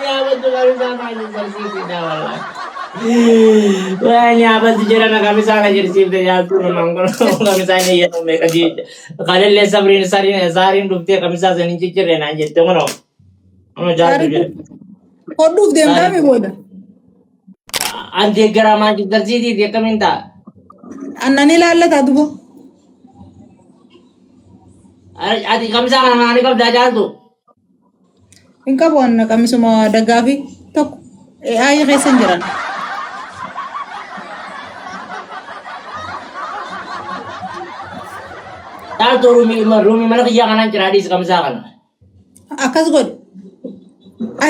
يا بدو كمسا ما جرسيتي دا والله. يا بس جرنا كمسا جرسيتي يا ترى نانغو كمسا نيجي نومي كذي. قال لي سبرين سارين دبتي كمسا سنيجي جرنا نجي تمنو. أنا جالس جري. Hodhuuf deemtaa booda. Anti garamaa jiddarsiitii di akkamiin ta'a? Annani ilaallata dubo. Ati kamisa kana maanii qabdaa jaaltu? Hin qabu anna kamisuma daggaa fi tokko aayya keessa hin jiran. Jaaltu ruumii mana kiyyaa kanaan jira adiis kamisaa kana. Akkas godhe.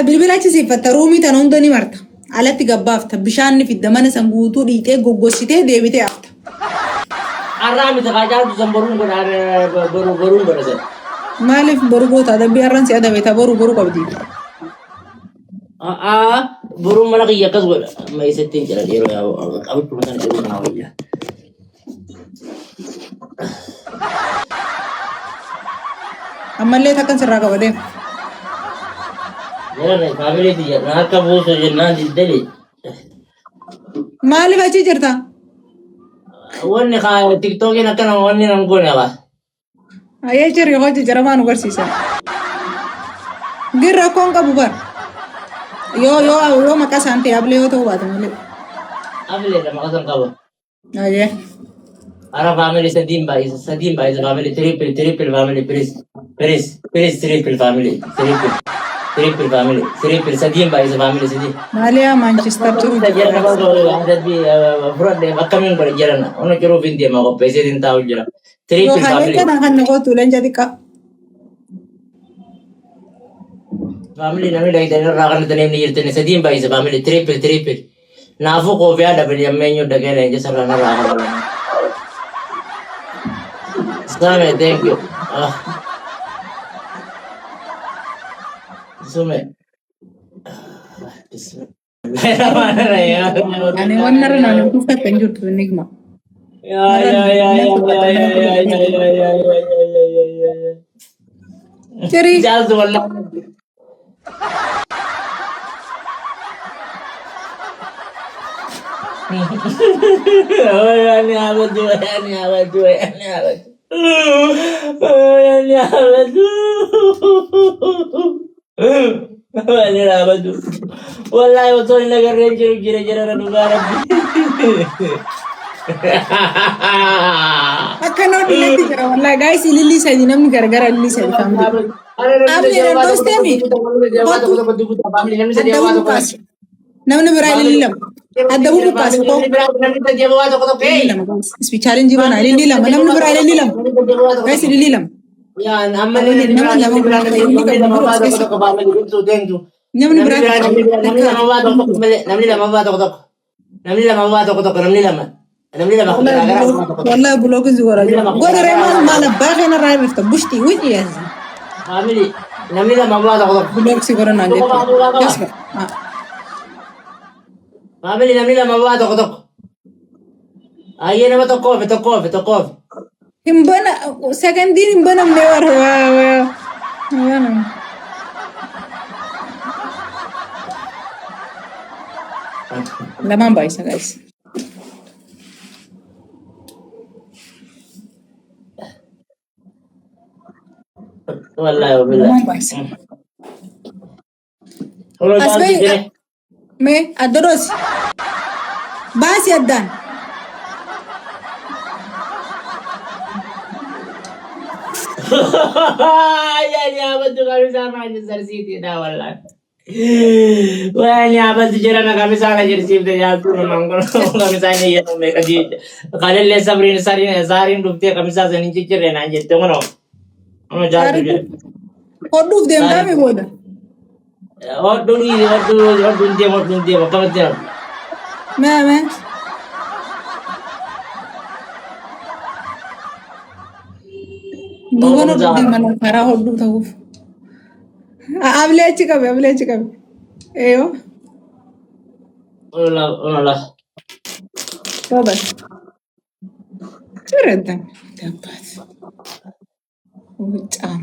Bilbila achi siiffatta ruumii tana hunda ni marta. Alatti gabbaafta bishaan ni fidda mana san guutuu dhiitee goggossitee deebitee hafta. Arraa miti kaa jaaltu san boruun godha sen. Maaliif boru goota dabbii har'aan si adabeeta boru qabdi. Boruun mana kiyya akkas godha. Amma eessatti hin jiran yeroo yaa'u qabachuu mataan yeroo kanaa wayyaa. Ammallee takkan sirraa qaba deema. Yeroo faamilee tiyya akka buusu jennaan diddali. Maaliif achi jirta? Wanni kaa tiktookiin akkana wanni nan goone qaba. Ayyee jirri hojii jaramaa nu barsiisan. Girra koon qabu bar. Yoo maqaa isaan ta'e ablee yoo ta'u baate malee. Ablee dha maqaa san qaba. Ayyee. Ara family sadiin baay'isa family triple family please triple family triple sadiin baay'isa family sadiin. Maaliyaa Manchester turu. Jarana baga fudhadhe akkamiin godhe jarana ona jiruuf hin deema qopheessee hin taa'u jira. Triple family. Yoo kan naqootu leenja xiqqaa. Family namni dhagitanii irraa kan ittiin himni jirtani sadiin baay'isa family triple. Naafuu koofiyaa dabali ammeenyu dhagee leenja sarara irraa qabalan. Same, thank you. Sume. Ani wannan rana ne kuka kan jirtu enigma. Ya. Ceri. Jazz wallah. Ini abadu. Wallahi betul ini negara jira negara. Akan dilati jira wallahi guys lili saya namni gara-gara lili saya family. Abli dan dostemi. Namni berai lili lam. Ada buku pas kok. Spesialin jiwa na lili lam. Namni berai lili lam. Guys lili lam. Ya, amma namni berai namni والله بلوك زورا قول ريمان ما نباغي انا راي رفت بشتي وجهي يا زلمه family namni lama waa tokko بلوك سيغورا ناندي اسمع family namni lama waa tokko ayye nama tokko himbana secondin himbana mewar wa lama baisa guys wallahi wallahi lama baisa asbay me adoros basi adan ya betul kami sama Manchester City dah wallahi. Wah ini apa sih jalan kami sana jersey itu ya turun nongkrong kami sana ya mereka di kalau lihat sarin dukti kami sana nih cicer ya nanya itu mana? Mana jatuh je? Hodhuuf deemtaa booda. Hodhuun dia apa betul? Mee. Bukan hodhuuf deeman karaa hodhuu ta'uuf. Ablee achi qabe. Eeyoo. Olah. Tobat. Cireedhaan. Dabbaat. Wucaan.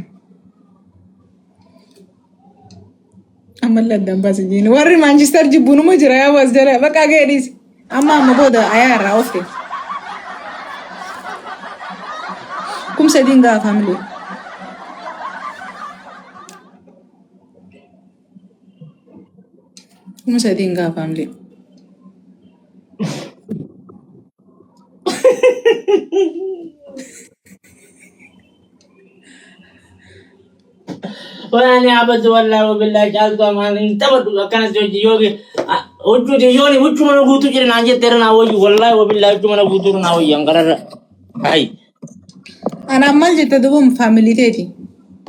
Ammallee addaan baase jiini. Warri Maanchister jibbuunuma jira yaa bas jala bakka geedhiis. Amma booda ayaa irraa oofte. Kumsa dingaa family. Kumsa dingaa family. Wani abad wallahi wabillahi jalto aman tabadu kana joji yogi ujudi yoni wuchu mana gutu jira nanje terna woyu wallahi wabillahi wuchu mana gutu na woyu angara hai Ana ammal jette dubum family teeti.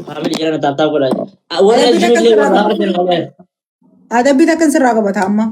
family jira tata gola wala juli wala harjin wala Adabbii takkan sirraa qabata amma.